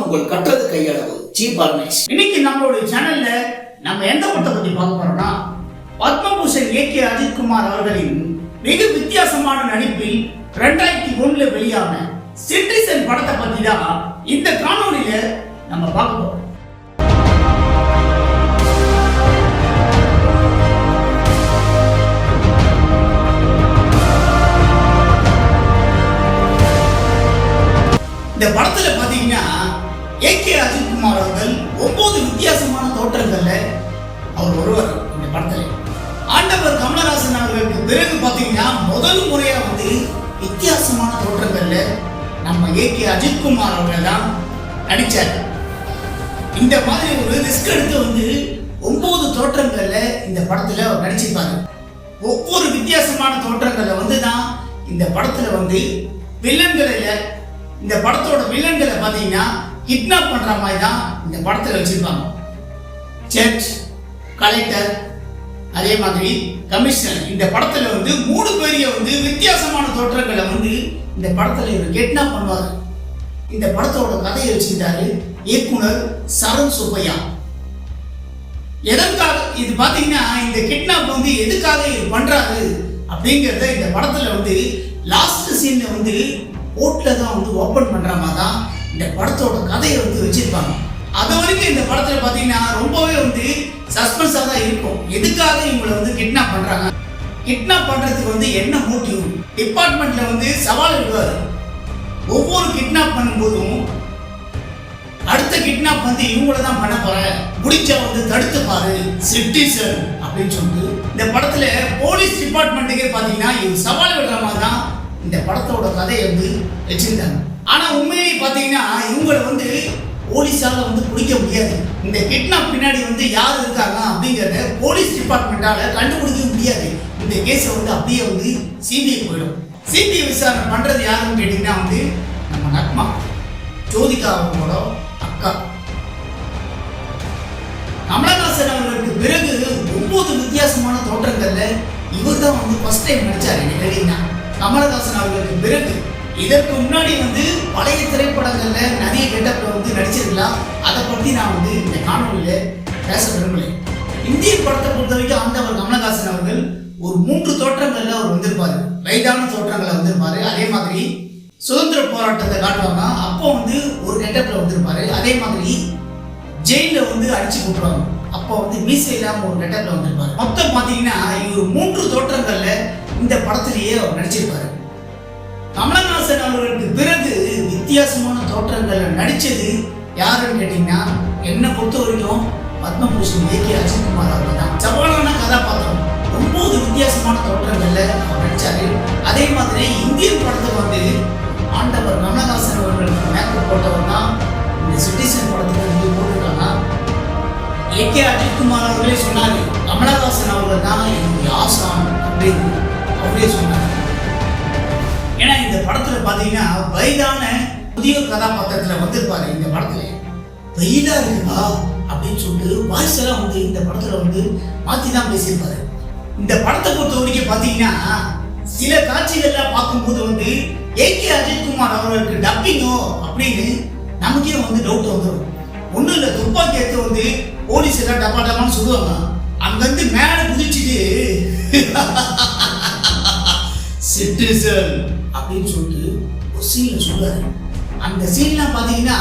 உங்கள் கற்றது கையளவு ஜி.பாலனேஷ். இன்னைக்கு நம்மளுடைய சேனல்ல நம்ம எந்த படத்தை பத்தி பார்க்க போறோம்னா, பத்மபூஷன் ஏ.கே. அஜித்குமார் அவர்களின் மிக வித்தியாசமான நடிப்பில் 2001 வெளியான சிட்டிசன் படத்தை பத்தி தான் இந்த காணொளியில நம்ம பார்க்க போறோம். இந்த படத்துல பாத்தீங்கன்னா ஏ.கே. அஜித்குமார் அவர்கள் 9 வித்தியாசமான தோற்றங்கள்ல அவர் ஒருவர். இந்த படத்துல ஆண்டவர் கமலஹாசன் அவர்களுக்கு பிறகு பாத்தீங்கன்னா முதல் முறையா வித்தியாசமான தோற்றங்கள்ல நம்ம ஏ.கே. அஜித்குமார் அவர்கள் தான் நடிச்சார். இந்த மாதிரி ஒரு ரிஸ்க் எடுத்து 9 தோற்றங்கள்ல இந்த படத்துல அவர் நடிச்சிருப்பாரு. ஒவ்வொரு வித்தியாசமான தோற்றங்கள்ல தான் இந்த படத்துல வில்லன்களை, இந்த படத்தோட வில்லன்களை பாத்தீங்கன்னா கிட்னாப் பண்ற மாதிரி தான் இந்த படத்துல வச்சிருப்பாங்க. ஜட்ஜ், கலெக்டர், அதே மாதிரி கமிஷனர். இந்த படத்துல 3 பேரிய வித்தியாசமான தோற்றங்களை இந்த படத்துல இவர் கிட்னாப் பண்ணுவாரு. இந்த படத்தோட கதையை வச்சுக்கிட்டாரு இயக்குனர் சரண் சுப்பையா. எதற்காக இது பாத்தீங்கன்னா இந்த கிட்னாப் எதுக்காக இது பண்றாரு அப்படிங்கறத இந்த படத்துல லாஸ்ட் சீன்ல கோர்ட்ல தான் ஓபன் பண்ற மாதிரி தான் இந்த படத்தோட கதையை வச்சிருப்பாங்க. அது வரைக்கும் இந்த படத்துல பாத்தீங்கன்னா ரொம்பவே சஸ்பென்ஸா தான் இருக்கும். எதுக்காக இவங்களை கிட்னாப் பண்றாங்க, கிட்னாப் பண்றதுக்கு என்ன மோட்டிவ், டிபார்ட்மெண்ட்ல சவால் விடுவாரு. ஒவ்வொரு கிட்னாப் பண்ணும்போதும் அடுத்த கிட்னாப் இவங்கள தான் பண்ண போற, முடிச்சா தடுத்து பாரு சிட்டிசன் அப்படின்னு சொல்லிட்டு இந்த படத்துல போலீஸ் டிபார்ட்மெண்ட்டுக்கே பாத்தீங்கன்னா இவங்க சவால் விடுற மாதிரி தான் இந்த படத்தோட கதையை வச்சிருந்தாங்க. ஆனா உண்மையிலே பாத்தீங்கன்னா இவங்களை போலீஸால பிடிக்க முடியாது. இந்த கிட்னாப் பின்னாடி யார் இருக்காங்க அப்படிங்கறத போலீஸ் டிபார்ட்மெண்டால கண்டுபிடிக்க முடியாது. இந்த கேஸ அப்படியே சிபிஐ போயிடும். சிபிஐ விசாரணை பண்றது யாருன்னு கேட்டீங்கன்னா நம்ம நக்மா, ஜோதிகா அவங்களோட அக்கா. கமலஹாசன் அவர்களுக்கு பிறகு 9 வித்தியாசமான தோற்றங்கள்ல இவர் தான் ஃபர்ஸ்ட் டைம் நடிச்சாரு. கேட்டீங்கன்னா கமலஹாசன் அவர்களுக்கு பிறகு இதற்கு முன்னாடி பழைய திரைப்படங்கள்ல நிறைய கெட்டப்ல நடிச்சிருக்கலாம். அதை பத்தி நான் இந்த காணொலியில பேச விரும்பலை. இந்திய படத்தை பொறுத்த வரைக்கும் ஆண்டவர் கமலஹாசன் அவர்கள் ஒரு 3 தோற்றங்கள்ல அவர் வந்திருப்பாரு. வயதான தோற்றங்களை வந்திருப்பாரு. அதே மாதிரி சுதந்திர போராட்டத்தை காட்டுவாங்க, அப்போ ஒரு கெட்டப்ல வந்திருப்பாரு. அதே மாதிரி ஜெயில அடிச்சு போட்டுருவாங்க, அப்போ மீசை இல்லாம ஒரு கெட்டப்ல வந்திருப்பாரு. மொத்தம் பாத்தீங்கன்னா இவர் 3 தோற்றங்கள்ல இந்த படத்திலேயே அவர் நடிச்சிருப்பாரு. கமலஹாசன் அவர்களுக்கு பிறகு வித்தியாசமான தோற்றங்கள்ல நடிச்சது யாருன்னு கேட்டீங்கன்னா என்னை பொறுத்த வரைக்கும் பத்மபூஷன் ஏ.கே. அஜித்குமார் அவர்கள் தான். சவாலான கதாபாத்திரம், 9 வித்தியாசமான தோற்றங்கள்ல அவர் நடிச்சாரு. அதே மாதிரி இந்தியன் படத்தை ஆண்டவர் கமலஹாசன் அவர்களுக்கு மேக்கப் போட்டவர் தான் இந்த சிட்டிசன் படத்துக்கு போட்டிருக்காங்க. ஏ.கே. அஜித்குமார் அவர்களே சொன்னாரு, கமலஹாசன் அவர்கள் தான் என்னுடைய ஆசான் அப்படின்னு அவரே சொன்னார். ஏன்னா இந்த படத்துல பாத்தீங்கன்னா வயதான புதிய கதாபாத்திரத்துல வந்திருப்பாரு. இந்த படத்துல வெயிலா இருக்குவா அப்படின்னு சொல்லிட்டு வாய்ஸ் எல்லாம் இந்த படத்துல மாத்தி தான் பேசியிருப்பாரு. இந்த படத்தை பொறுத்த வரைக்கும் பாத்தீங்கன்னா சில காட்சிகள்லாம் பார்க்கும்போது ஏ.கே. அஜித்குமார் அவர்களுக்கு டப்பிங்கோ அப்படின்னு நமக்கே டவுட் வந்துடும். ஒன்றும் இல்லை, துப்பாக்கி எடுத்து போலீஸ் எல்லாம் டப்பா டப்பான்னு சொல்லுவாங்க, அங்கிருந்து மேல குதிச்சுட்டு சிட்டிசன் அப்படின்னு சொல்லிட்டு ஒரு சீன்ல சொல்லுவாரு. அந்த சீன்லாம் பாத்தீங்கன்னா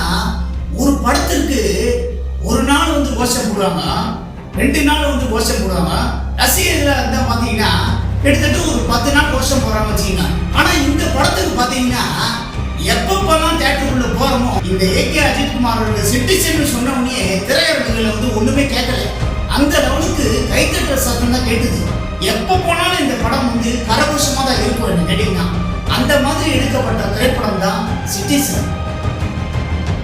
ஒரு படத்திற்கு ஒரு நாள் கோஷம் போடுவாங்க, 2 நாள் கோஷம் போடுவாங்க. ரசிகர்களா இருந்தா பாத்தீங்கன்னா கிட்டத்தட்ட ஒரு 10 நாள் கோஷம் போடுறாங்க வச்சுக்கீங்க. ஆனா இந்த படத்துக்கு பாத்தீங்கன்னா எப்பப்பெல்லாம் தியேட்டருக்குள்ள போறோமோ இந்த ஏ.கே. அஜித்குமார் அவர்கள் சிட்டிசன் சொன்ன உடனே திரையரங்குகள் ஒண்ணுமே கேட்கல. அந்த லெவலுக்கு கைத்தட்டல் சத்தம் தான் கேட்டுது. எப்ப போனாலும் இந்த படம் கரகோஷமா தான் இருக்கும் கேட்டீங்கன்னா அந்த மாதிரி எடுக்கப்பட்ட திரைப்படம் தான் சிட்டிசன்.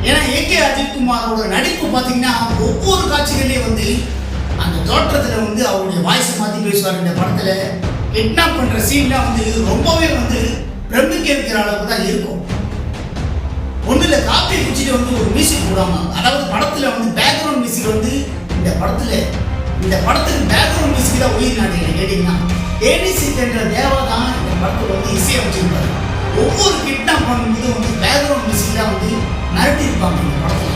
ஏன்னா ஏ.கே. அஜித்குமாரோட நடிப்பு பாத்தீங்கன்னா ஒவ்வொரு காட்சிகளையும் அந்த தோற்றத்துல அவருடைய வாய்ஸ் மாத்தி பேசுவார். இந்த படத்துல கிட்னாப் பண்ற சீன்லாம் ரொம்பவே பிரமிக்க வைக்கிற அளவுக்கு தான் இருக்கும். ஒண்ணு இல்ல, காப்பி குடிச்சிட்டு ஒரு மியூசிக் போடுவாங்க. அதாவது படத்துல பேக்ரவுண்ட் மியூசிக் இந்த படத்துக்கு பேக்ரவுண்ட் மியூசிக் தான் உயிர் நாடு கேட்டீங்கன்னா ஏடிசி என்ற தேவா தான் இந்த படத்துக்கு இசையமைச்சிருப்பாரு. ஒவ்வொரு கிட்னாப் பண்ணும்போது வந்து பேக்ரவுண்ட் மியூசிக் தான் வந்து மிரட்டி இருப்பாங்க இந்த படத்துல.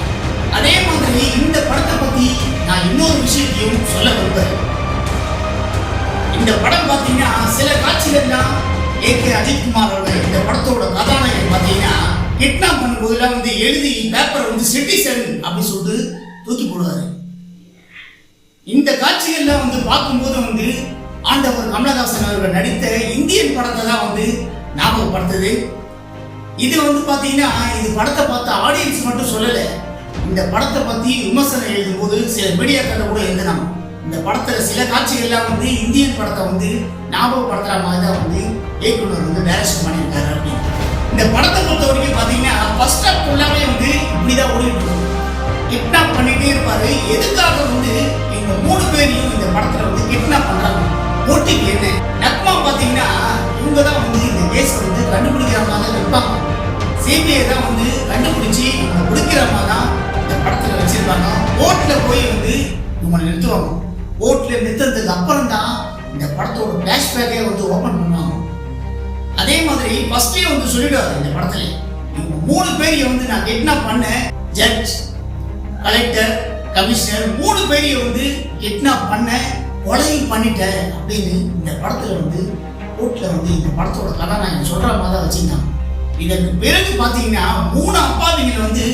அதே மாதிரி இந்த படத்தை பத்தி நான் இன்னொரு விஷயத்தையும் சொல்ல விரும்புகிறேன். இந்த படம் பார்த்தீங்கன்னா சில காட்சிகள்லாம் ஏகே அஜித்குமார் அவர்கள் இந்த படத்தோட கதாநாயகன் பார்த்தீங்கன்னா கிட்னாப் பண்ணும்போதுலாம் வந்து எழுதி பேப்பர் வந்து சிட்டிசன் அப்படின்னு சொல்லிட்டு தூக்கி போடுவாரு. இந்த காட்சிகள்லாம் வந்து பார்க்கும்போது வந்து ஆண்டவர் கமலஹாசன் அவர்கள் நடித்த இந்தியன் படத்தை தான் வந்து ஞாபகப்படுத்துது. இது வந்து பார்த்தீங்கன்னா இது படத்தை பார்த்த ஆடியன்ஸ் மட்டும் சொல்லலை, இந்த படத்தை பற்றி விமர்சனம் எழுதும்போது சில மீடியாக்கள் கூட எழுதினாங்க. இந்த படத்துல சில காட்சிகள்லாம் வந்து இந்தியன் படத்தை வந்து ஞாபகப்படுத்துற மாதிரி தான் வந்து இயக்குனர் வந்து டைரக்ஷன் பண்ணியிருக்காரு அப்படின்னு. இந்த படத்தை பொறுத்த வரைக்கும் பார்த்தீங்கன்னா ஃபர்ஸ்ட் ஹாஃப் ஃபுல்லாவே வந்து இப்படிதான் ஓடிட்டு இருக்கும். கிட்னாப் பண்ணிட்டே இருப்பாரு. எதுக்காக வந்து இந்த 3 பேரையும் இந்த படத்துல வந்து கிட்னாப் பண்றாங்க, மோட்டிவ் என்ன? நக்மா பார்த்தீங்கன்னா இவங்க தான் வந்து இந்த கேஸை வந்து கண்டுபிடிக்கிற மாதிரி இருப்பாங்க. சிபிஐ தான் வந்து கண்டுபிடிச்சி இவங்க பிடிக்கிற மாதிரி தான் இந்த படத்துல வச்சிருப்பாங்க. கோர்ட்ல போய் வந்து இவங்க நிறுத்துவாங்க. கோர்ட்ல நிறுத்ததுக்கு அப்புறம் தான் இந்த படத்தோட பிளாஷ்பேக்கே வந்து ஓபன் பண்ணுவாங்க. அதே மாதிரி ஃபர்ஸ்ட்லயே வந்து சொல்லிடுவாரு இந்த படத்துல இவங்க 3 பேரையும் வந்து நான் கிட்னாப் பண்ணேன், ஜட்ஜ், கலெக்டர், கமிஷனர் 3 பேரையும் வந்து கிட்னாப் பண்ண கொலையும் பண்ணிட்டேன் அப்படின்னு இந்த படத்துல வந்து கோர்ட்ல வந்து இந்த படத்தோட கதாநாயகன் சொல்ற மாதிரி தான் வச்சிருந்தாங்க. இதற்கு பிறகு பாத்தீங்கன்னா 3 அப்பாவிகளை வந்து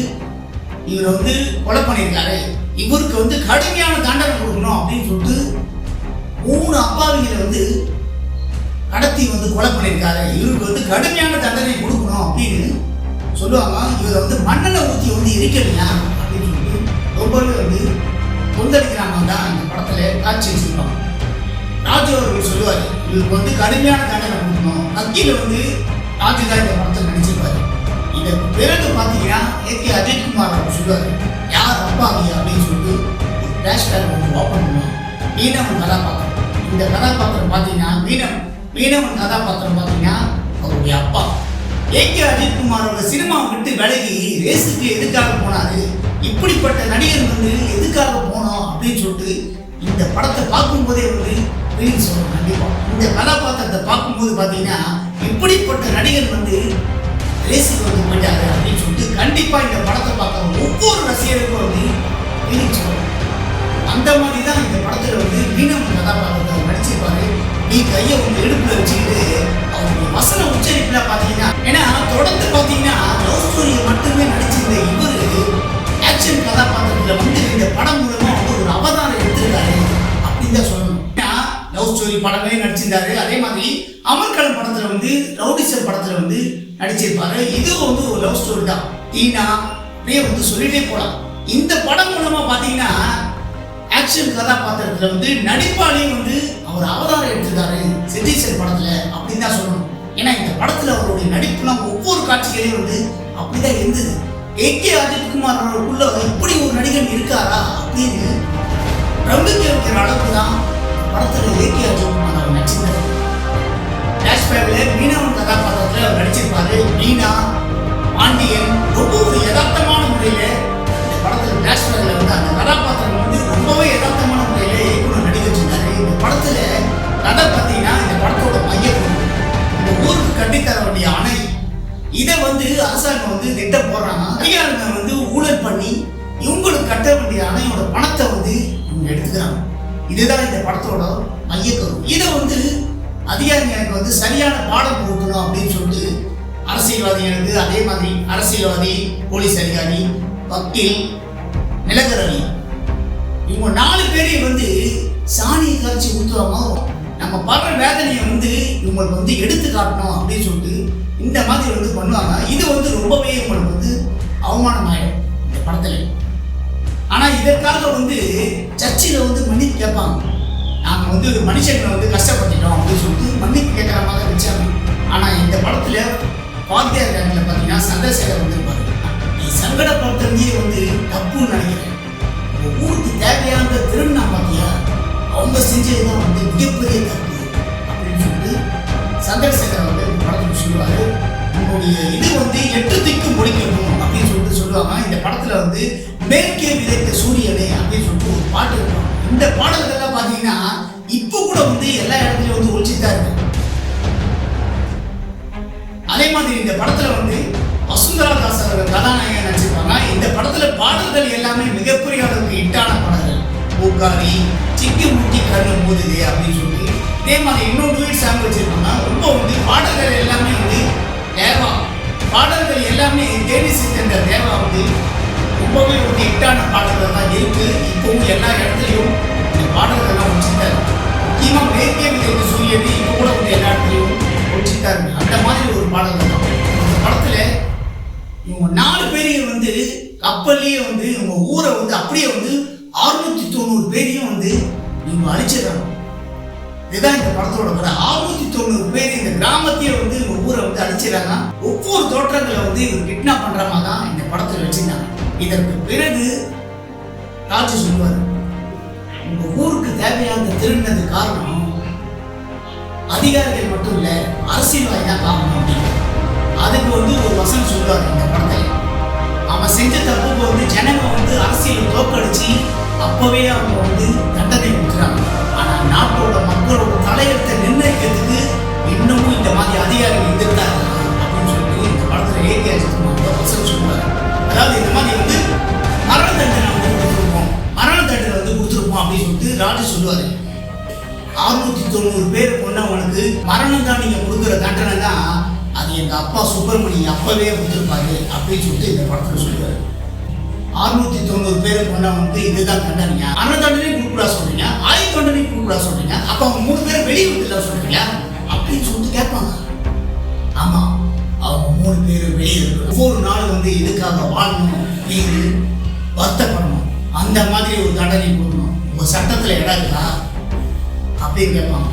இவர் வந்து கொலை பண்ணியிருக்காரு, இவருக்கு வந்து கடுமையான தண்டனை கொடுக்கணும் அப்படின்னு சொல்லிட்டு 3 அப்பாவிகளை வந்து கடத்தி வந்து கொலை பண்ணியிருக்காரு, இவருக்கு வந்து கடுமையான தண்டனை கொடுக்கணும் அப்படின்னு சொல்லுவாங்க. இவர் வந்து மண்ணெண்ணை ஊற்றி வந்து இருக்கலையா அப்படின்னு சொல்லிட்டு ரொம்பவே வந்து கொந்தளிக்கிறாங்க தான் இந்த படத்துல காட்சி வச்சிருப்பாங்க. ராஜு அவர்கள் சொல்லுவார் இவருக்கு வந்து கடுமையான தண்டனை கொடுக்கணும். கத்தியில வந்து ராஜு தான் இந்த படத்தில் நடிச்சிருப்பாரு. இதற்கு பிறகு பார்த்தீங்கன்னா ஏகே அஜித்குமார் அவர் சொல்லுவார் யார் அப்பாவி அப்படின்னு சொல்லிட்டு ஃபிளாஷ்பேக் வந்து ஓப்பன் பண்ணுவாங்க. மீனவன் கதாபாத்திரம், இந்த கதாபாத்திரம் பார்த்தீங்கன்னா மீனவன் கதாபாத்திரம் பார்த்தீங்கன்னா அவருடைய அப்பா. ஏகே அஜித்குமாரோட சினிமா விட்டு விலகி ரேஸுக்கு எதுக்காக போனாரு, இப்படிப்பட்ட நடிகர் வந்து எதுக்காக போனோம் அப்படின்னு சொல்லிட்டு இந்த படத்தை பார்க்கும்போதே வந்து ஃபீலிங்ஸ் வரும். கண்டிப்பா இந்த கதாபாத்திரத்தை பார்க்கும்போது பார்த்தீங்கன்னா இப்படிப்பட்ட நடிகர் வந்து ரேஸுக்கு வந்து போயிட்டாரு அப்படின்னு சொல்லிட்டு கண்டிப்பா இந்த படத்தை பார்க்குற ஒவ்வொரு ரசிகருக்கும் வந்து ஃபீலிங்ஸ் வரும். அந்த மாதிரி தான் இந்த படத்துல வந்து மீனவன் கதாபாத்திரத்தை நடிச்சிருப்பாரு. நீ கையை வந்து இடுப்புல வச்சுக்கிட்டு அவருடைய வசன உச்சரிப்புல பாத்தீங்கன்னா, ஏன்னா தொடர்ந்து பாத்தீங்கன்னா லவ் ஸ்டோரியை மட்டுமே நடிச்சிருந்த இவரு ஆக்ஷன் கதாபாத்திரத்துல வந்து இந்த படம் மூலமா வந்து ஒரு அவதாரம் எடுத்திருக்காரு அப்படின்னு தான் சொல்லணும். லவ் ஸ்டோரி படமே நடிச்சிருந்தாரு. அதே மாதிரி அமர்கலம் படத்துல வந்து ரவுடிசம் படத்துல வந்து நடிச்சிருப்பாரு. இதுவும் வந்து ஒரு லவ் ஸ்டோரி தான். டீனா அப்படியே வந்து சொல்லிட்டே போலாம். இந்த படம் மூலமா பாத்தீங்கன்னா ஆக்ஷன் கதாபாத்திரத்துல வந்து நடிப்பாளையும் வந்து அவர் அவதாரம் எடுத்திருக்காரு சிட்டிசன் படத்துல அப்படின்னு தான் சொல்லணும். ஏன்னா இந்த படத்துல அவருடைய நடிப்புலாம் ஒவ்வொரு காட்சிகளையும் வந்து அப்படிதான் இருந்தது. ஏகே அஜித்குமார் அவர்களுக்குள்ள இப்படி ஒரு நடிகன் இருக்காரா அப்படின்னு பிரமிக்க வைக்கிற அளவுக்கு தான் படத்துல ஏகே அஜித்குமார் அவர் நடிச்சிருந்தாரு. ஃபிளாஷ்பேக்ல மீனவன் கதாபாத்திரத்துல அவர் நடிச்சிருப்பாரு. மீனா, பாண்டியன் ரொம்ப ஒரு யதார்த்தமான முறையில இந்த படத்துல ஃபிளாஷ்பேக்ல வந்து அந்த கதாபாத்திரம் வந்து ரொம்பவே யதார்த்தமான முறையில இயக்குனர் நடிக்க வச்சிருந்தாரு. இந்த படத்துல கதை பார்த்தீங்கன்னா இந்த படத்தோட மையம் இந்த ஊருக்கு கட்டித்தர வேண்டிய அணை, இதை வந்து அரசாங்கம் வந்து திட்டம் போடுறாங்க. அதிகாரிங்க வந்து ஊழல் பண்ணி இவங்களுக்கு கட்ட வேண்டிய அணையோட பணத்தை வந்து இவங்க எடுத்துக்கிறாங்க. இதுதான் இந்த படத்தோட மையக்கரு. இதை வந்து அதிகாரிகளுக்கு வந்து சரியான பாடம் கொடுக்கணும் அப்படின்னு சொல்லிட்டு அரசியல்வாதிகளுக்கு, அதே மாதிரி அரசியல்வாதி, போலீஸ் அதிகாரி, வக்கீல், நிலக்கரவி இவங்க 4 பேரையும் வந்து சாணியை கரைச்சி ஊற்றுவாங்க. நம்ம படுற வேதனையை வந்து இவங்களுக்கு வந்து எடுத்து காட்டணும் அப்படின்னு சொல்லிட்டு இந்த மாதிரி வந்து பண்ணுவாங்க. இது வந்து ரொம்பவே இவங்களுக்கு வந்து அவமானம் ஆயிடும் இந்த படத்துல. ஆனா இதற்காக வந்து சர்ச்சில் வந்து மன்னிப்பு கேட்பாங்க. நாங்கள் வந்து மனுஷங்களை வந்து கஷ்டப்பட்டுட்டோம் அப்படின்னு சொல்லிட்டு மன்னிப்பு கேட்குற மாதிரி வச்சாங்க. ஆனா இந்த படத்துல பாத்தியார் கேரக்டர்ல பார்த்தீங்கன்னா சந்திரசேகர் வந்திருப்பாரு. நீ சங்கடப்படுத்துறதே வந்து தப்புன்னு நினைக்கிறேன். ஊருக்கு தேவையான திருநா பார்த்தியா, அவங்க செஞ்சதுதான் வந்து மிகப்பெரிய தப்பு அப்படின்னு சொல்லிட்டு சந்திரசேகர் வந்து படத்துக்கு சொல்லுவாரு. உங்களுடைய இது வந்து 8 திக்கு முடிக்கணும் அப்படின்னு சொல்லிட்டு சொல்லுவாங்க. இந்த படத்துல வந்து மேற்கே விதைத்த சூரியனே அப்படின்னு சொல்லிட்டு ஒரு பாட்டு இருக்கும். இந்த பாடல்கள்லாம் பார்த்தீங்கன்னா இப்போ கூட வந்து எல்லா இடத்துலையும் வந்து ஒழிச்சுதான் இருக்கு. அதே மாதிரி இந்த படத்துல வந்து வசுந்தரா தாஸ் அவர்கள் கதாநாயகன் நடிச்சிருப்பாங்க. இந்த படத்துல பாடல்கள் எல்லாமே மிகப்பெரிய அளவுக்கு ஹிட்டான பாடல்கள். பூக்காரி, சிக்கி முட்டி கண்ணு மோதுது அப்படின்னு சொல்லி இதே மாதிரி இன்னொரு டூயட் சாங் வச்சிருப்பாங்க. ரொம்ப வந்து பாடல்கள் எல்லாமே வந்து தேவா பாடல்கள் எல்லாமே தேனிசி என்ற தேவா வந்து ரொம்பவே ஒரு ஹிட்டான பாடல்கள் தான் இருக்கு. இப்பவும் எல்லா இடத்துலையும் இந்த பாடல்கள்லாம் வச்சுட்டாரு. முக்கியமாக மேற்கே விதைத்து சூரியன் இப்போ கூட வந்து எல்லா இடத்துலையும் வச்சுட்டாரு. அந்த மாதிரி ஒரு பாடல்கள் தான் இந்த படத்துல. இவங்க 4 பேரையும் வந்து கப்பல்லையே வந்து இவங்க ஊரை வந்து அப்படியே வந்து 690 பேரையும் வந்து இவங்க அழிச்சிடறாங்க. இதுதான் இந்த படத்தோட கதை. 690 பேர் இந்த கிராமத்தையே வந்து இவங்க ஊரை வந்து அழிச்சிடறாங்க. ஒவ்வொரு தோற்றங்களை வந்து இவர் கிட்னாப் பண்ற மாதிரி தான் இந்த படத்தில் வச்சிருந்தாங்க. இதற்கு பிறகு ராஜு சொல்லுவார், உங்க ஊருக்கு தேவையான திருடினது காரணம் அதிகாரிகள் மட்டும் இல்ல, அரசியல்வாதி தான் காரணம் அப்படின்னு. அதுக்கு வந்து ஒரு வசனம் சொல்லுவார் இந்த படத்துல. அவன் செஞ்ச தப்புக்கு வந்து ஜனங்க வந்து அரசியல் தோக்கடிச்சு அப்பவே அவங்க வந்து தண்டனை கொடுக்குறாங்க. ஆனா நாட்டோட மக்களோட தலையெழுத்தை நிர்ணயிக்கிறதுக்கு இன்னமும் இந்த மாதிரி அதிகாரிகள் இருந்திருக்காங்க அப்படின்னு சொல்லி இந்த படத்துல ஏகே அஜித்குமார் வசனம் சொல்லுவார். அதாவது இந்த மாதிரி வந்து மரண தண்டனை வந்து கொடுத்துருப்போம், மரண தண்டனை வந்து கொடுத்துருப்போம் அப்படின்னு சொல்லிட்டு ராஜு சொல்லுவாரு. 690 பேர் கொண்டவனுக்கு மரணம் தான் நீங்க கொடுக்குற தண்டனை தான், அது எங்க அப்பா சுப்பிரமணியம் அப்பவே கொடுத்துருப்பாரு அப்படின்னு சொல்லிட்டு இந்த படத்துல சொல்லுவாரு. 690 பேரை கொண்டவனுக்கு இதுதான் தண்டனையா? மரண தண்டனையும் கொடுக்கூடா சொல்றீங்க, ஆயுள் தண்டனையும் கொடுக்கூடா சொல்றீங்க, அப்ப அவங்க 3 பேரை வெளியே விட்டுலாம் சொல்றீங்க அப்படின்னு சொல்லிட்டு கேட்பாங்க. ஆமா, அவங்க 3 பேர் வெளியே இருக்கு. ஒவ்வொரு நாளும் வந்து இதுக்காக வாழணும், நீங்க வருத்தப்படணும், அந்த மாதிரி ஒரு தண்டனை கொடுக்கணும். உங்க சட்டத்துல இடம் இருக்கா அப்படின்னு கேட்பாங்க.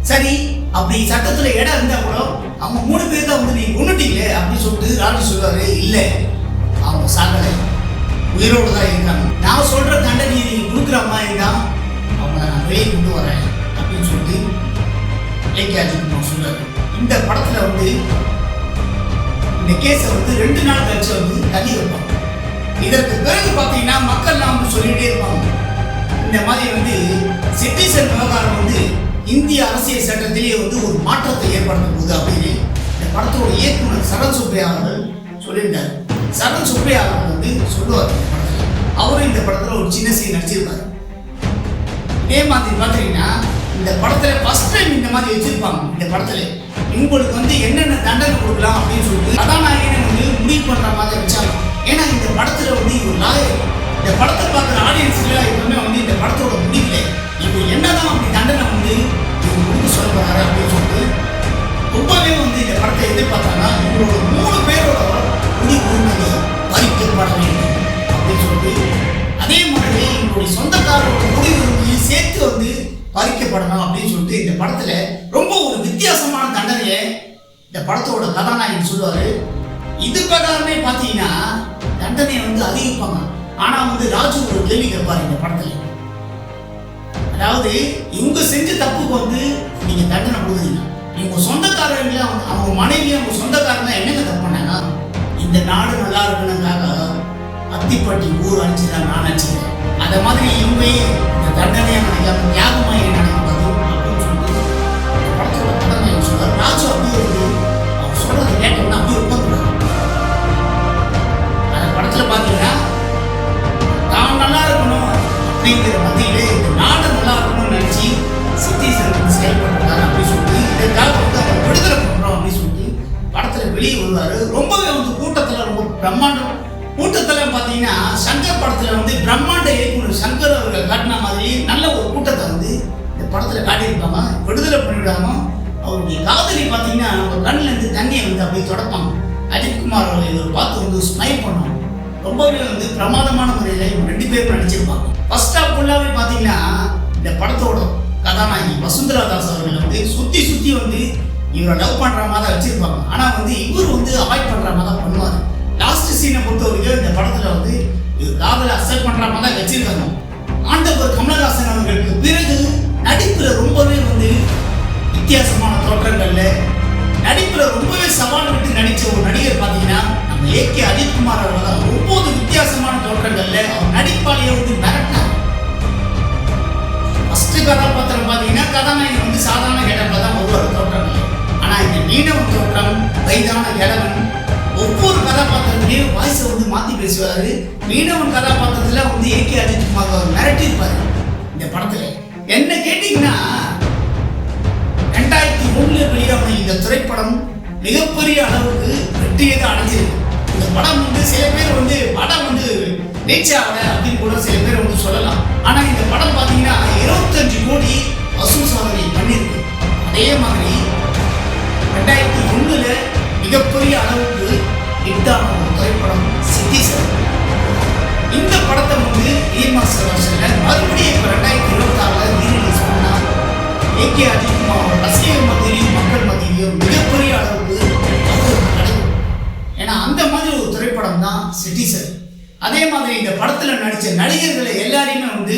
சரி, அப்படி சட்டத்துல இடம் இருந்தா கூட அவங்க 3 பேர் தான் வந்து நீங்க கொண்டுட்டீங்களே அப்படின்னு சொல்லிட்டு ராஜு சொல்லுவாரு. இல்ல, அவங்க சாகலை, உயிரோடு தான் இருக்காங்க. நான் சொல்ற தண்டனையை நீங்க கொடுக்குற மாதிரி தான் அவங்கள நான் வெளியே கொண்டு வரேன் அப்படின்னு சொல்லிட்டு ஏகே அஜித்குமார் சொல்றாரு. இந்த படத்துல வந்து இந்த கேஸை வந்து 2 நாள் கழிச்சு வந்து தள்ளி வைப்பாங்க. இதற்கு பிறகு பார்த்தீங்கன்னா மக்கள்லாம் வந்து சொல்லிட்டே இருப்பாங்க, இந்த மாதிரி வந்து சிட்டிசன் விவகாரம் வந்து இந்திய அரசியல் சட்டத்திலேயே வந்து ஒரு மாற்றத்தை ஏற்படுத்த போகுது அப்படின்னு இந்த படத்தோட இயக்குனர் சரண் சுப்பையா அவர்கள் சொல்லியிருந்தார். சரண் சுப்பையா அவர்கள் வந்து சொல்லுவார் இந்த படத்துல. அவரும் இந்த படத்துல ஒரு சின்ன சீன் நடிச்சிருப்பாரு. இதே மாதிரி பார்த்தீங்கன்னா இந்த படத்துல ஃபர்ஸ்ட் டைம் இந்த மாதிரி வச்சிருப்பாங்க. இந்த படத்துல இவங்களுக்கு வந்து என்னென்ன தண்டனை கொடுக்கலாம் அப்படின்னு சொல்லிட்டு கதாநாயகனை வந்து முடிவு பண்ற மாதிரி வச்சாங்க. ஏன்னா இந்த படத்துல வந்து இவர் லாயர். இந்த படத்தை பார்க்குற ஆடியன்ஸ்ல எப்பவுமே வந்து இந்த படத்தோட முடிவுல இவர் என்னதான் அப்படி தண்டனை வந்து இவர் முடிவு சொல்ல போறாரு அப்படின்னு சொல்லிட்டு ரொம்பவே வந்து இந்த படத்தை எதிர்பார்த்தாங்கன்னா இவரோட 3 பேரோட முடிவு உரிமையை பறிக்கப்பட வேண்டும் அப்படின்னு சொல்லிட்டு, அதே மாதிரி இவருடைய சொந்தக்காரோட முடிவு உரிமையை சேர்த்து வந்து பறிக்கப்படணும் அப்படின்னு சொல்லிட்டு இந்த படத்துல ரொம்ப ஒரு வித்தியாசமான தண்டனையை இந்த படத்தோட கதாநாயகன் சொல்லுவாரு. இது பிரகாரமே பார்த்தீங்கன்னா தண்டனையை வந்து அதிகரிப்பாங்க. ஆனா வந்து ராஜு ஒரு கேள்வி கேட்பாரு இந்த படத்துல. அதாவது இவங்க செஞ்ச தப்புக்கு வந்து நீங்க தண்டனை கொடுக்குறீங்க, இவங்க சொந்தக்காரங்கள அவங்க மனைவியும் அவங்க சொந்தக்காரங்க என்னங்க தப்பு பண்ணாங்க? இந்த நாடு நல்லா இருக்கணுங்காக அத்திப்பட்டி ஊர் அடிச்சுதான் நான் நினைச்சேன். அத மாதிரி இவங்க இந்த தண்டனையை நினைக்காம தியாகமாக நினைக்கிறது அப்படின்னு சொல்லிட்டு படத்தோட கதாநாயகன் சொல்றாரு. ராஜு அப்படியே வந்து அவர் சொல்றதை கேட்டோம்னா அப்படியே உட்காந்துறாரு. அந்த படத்துல பாத்தீங்கன்னா தான் நல்லா இருக்கணும் அப்படிங்கிற மத்தியிலே இந்த நாடு நல்லா இருக்கணும்னு நினைச்சு சிட்டிசன் செயல்படுறாரு அப்படின்னு சொல்லிட்டு இதற்காக வந்து அவர் விடுதலை பண்றோம் அப்படின்னு சொல்லிட்டு படத்துல வெளியே வருவாரு. ரொம்பவே வந்து கூட்டத்துல ரொம்ப பிரம்மாண்டம். கூட்டத்துல பாத்தீங்கன்னா சங்கர் படத்துல வந்து பிரம்மாண்ட இயக்குனர் சங்கர் அவர்கள் காட்டின மாதிரி நல்ல ஒரு கூட்டத்தை வந்து இந்த படத்துல காட்டியிருப்பாங்க. விடுதலை பண்ணிவிடாம அவருடைய காதலி பாத்தீங்கன்னா அவங்க கண்ணுல இருந்து தண்ணியை வந்து அப்படியே தொடப்பாங்க. அஜித்குமார் அவர்கள் இவர் பார்த்து வந்து ஸ்மைல் பண்ணுவாங்க. ரொம்பவே வந்து பிரமாதமான முறையில் இவங்க 2 பேரும் நடிச்சிருப்பாங்க. ஃபர்ஸ்ட் ஹாஃப் ஃபுல்லாவே பாத்தீங்கன்னா இந்த படத்தோட கதாநாயகி வசுந்தரா தாஸ் அவர்கள் வந்து சுத்தி வந்து இவரை லவ் பண்ற மாதிரி வச்சிருப்பாங்க. ஆனா வந்து இவர் வந்து அவாய்ட் பண்ற மாதிரி தான் பண்ணுவாரு. லாஸ்ட் சீனை பொறுத்த வரைக்கும் இந்த படத்துல வந்து இவர் காதலை அக்செப்ட் பண்ற மாதிரி தான் வச்சிருக்காங்க. ஆண்டவர் கமலஹாசன் அவர்களுக்கு பிறகு நடிப்புல ரொம்பவே வந்து வித்தியாசமான தோற்றங்கள்ல நடிப்புல ரொம்பவே சவால் விட்டு நடிச்ச ஒரு நடிகர் பாத்தீங்கன்னா நம்ம ஏகே அஜித்குமார் அவர்கள் தான். 9 வித்தியாசமான தோற்றங்கள்ல அவர் நடிப்பாலேயே வந்து மிரட்டினார். ஃபர்ஸ்ட் கதாபாத்திரம் பாத்தீங்கன்னா கதாநாயகன் வந்து சாதாரண கேட்டப்ல தான் வருவார் தோற்றங்கள். ஆனா இந்த மீனவ தோற்றம் வயதான பேசுவாரு. மீனவன் கதாபாத்திரத்துல வந்து ஏகே அஜித்குமார் அவர் மிரட்டி இருப்பாரு இந்த படத்துல. என்ன கேட்டீங்கன்னா 2001 வெளியான இந்த திரைப்படம் மிகப்பெரிய அளவுக்கு வெற்றியை தான் அடைஞ்சிருக்கு. இந்த படம் வந்து சில பேர் வந்து படம் வந்து ரீச் ஆகல அப்படின்னு கூட சில பேர் வந்து சொல்லலாம். ஆனா இந்த படம் பாத்தீங்கன்னா 25 கோடி வசூல் சாதனை பண்ணியிருக்கு. அதே மாதிரி 2001 மிகப்பெரிய அளவுக்கு ஹிட்டான ஒரு திரைப்படம் சிட்டிசன். இந்த படத்தை வந்து ரீமாஸ்டர் வெர்ஷன்ல மறுபடியும் இப்ப 2026 ரீரிலீஸ் பண்ணா ஏகே அஜித்குமார் ரசிகர் மத்தியிலும் மக்கள் மத்தியிலும் மிகப்பெரிய அளவுக்கு கிடைக்கும். ஏன்னா அந்த மாதிரி ஒரு திரைப்படம் தான் சிட்டிசன். அதே மாதிரி இந்த படத்துல நடிச்ச நடிகர்களை எல்லாரையுமே வந்து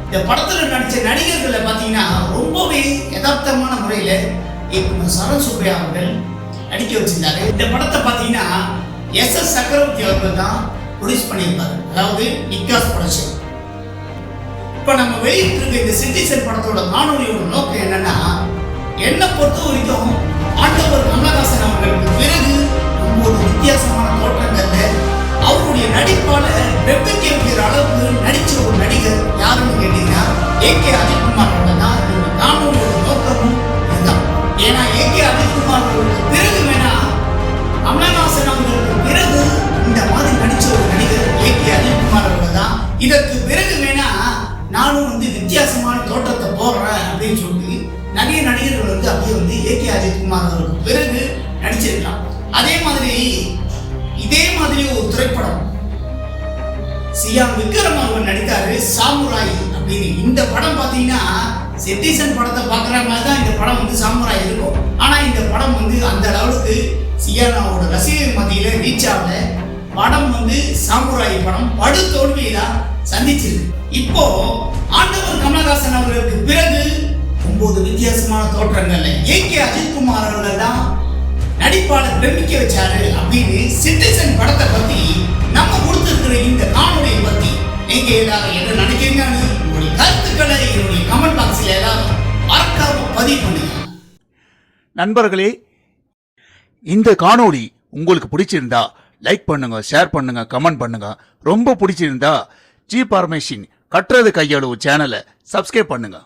இந்த படத்துல நடிச்ச நடிகர்களை பார்த்தீங்கன்னா ரொம்பவே யதார்த்தமான முறையில இயக்குனர் சரண் சுப்ரியா அவர்கள் நடிக்க வச்சிருந்தாரு. இந்த படத்தை பார்த்தீங்கன்னா எஸ் சக்கரவர்த்தி அவர்கள் தான் ப்ரொடியூஸ் பண்ணியிருப்பாரு, அதாவது நிக்காஸ் ப்ரொடக்ஷன். இப்போ நம்ம வெளியிட்டிருக்க இந்த சிட்டிசன் படத்தோட காணொலியோட நோக்கம் என்னன்னா, என்னை பொறுத்த வரைக்கும் ஆண்டவர் கமலஹாசன் அவர்களுக்கு பிறகு 9 வித்தியாசமான தோற்றங்கள்ல அவருடைய நடிப்பால பிரமிக்க வைக்கிற அளவுக்கு நடிச்ச ஒரு நடிகர் யாருன்னு கேட்டீங்கன்னா ஏகே அஜித்குமார் அவர்கள் தான். இந்த காணொலியோட நோக்கமும் இதுதான். ஏன்னா ஏகே அஜித்குமார் அவர்களுக்கு பிறகு வேணா கமலஹாசன் அவர்களுக்கு பிறகு இந்த மாதிரி நடிச்ச ஒரு நடிகர் ஏகே அஜித்குமார் அவர்கள் தான். இதற்கு பிறகு வேணா நானும் வந்து வித்தியாசமான தோற்றத்தை போடுறேன் அப்படின்னு சொல்லி நிறைய நடிகர்கள் வந்து அப்படியே வந்து ஏகே அஜித்குமார் அவர்களுக்கு பிறகு நடிச்சிருக்கலாம். அதே மாதிரி இதே மாதிரி ஒரு திரைப்படம் சியான் விக்ரம் அவர்கள் நடித்தாரு, சாமுராய் அப்படின்னு. இந்த படம் பார்த்தீங்கன்னா சிட்டிசன் படத்தை பார்க்குற மாதிரி தான் இந்த படம் வந்து சாமுராய் இருக்கும். ஆனால் இந்த படம் வந்து அந்த அளவுக்கு சியானாவோட ரசிகர் மத்தியில் ரீச் ஆகல. படம் வந்து சாமுராய் படம் படு தோல்வியை தான் சந்திச்சிருக்கு. இப்போ ஆண்டவர் கமலஹாசன் அவர்களுக்கு பிறகு 9 வித்தியாசமான தோற்றங்கள்ல ஏகே அஜித்குமார் அவர்கள் தான் நடிப்பாளர் பிரமிக்க வச்சாரு அப்படின்னு சிட்டிசன் படத்தை பத்தி நம்ம கொடுத்திருக்கிற இந்த காணொலியை பத்தி நீங்க எல்லாரும் என்ன நினைக்கிறீங்கன்னு உங்களுடைய கருத்துக்களை என்னுடைய கமெண்ட் பாக்ஸ்ல எல்லாரும் மறக்காம பதிவு பண்ணுங்க. நண்பர்களே, இந்த காணொளி உங்களுக்கு பிடிச்சிருந்தா லைக் பண்ணுங்க, ஷேர் பண்ணுங்க, கமெண்ட் பண்ணுங்க. ரொம்ப பிடிச்சிருந்தா ஜி பார்மேஷன் கட்டுறது கையளவு சேனலை சப்ஸ்கிரைப் பண்ணுங்க.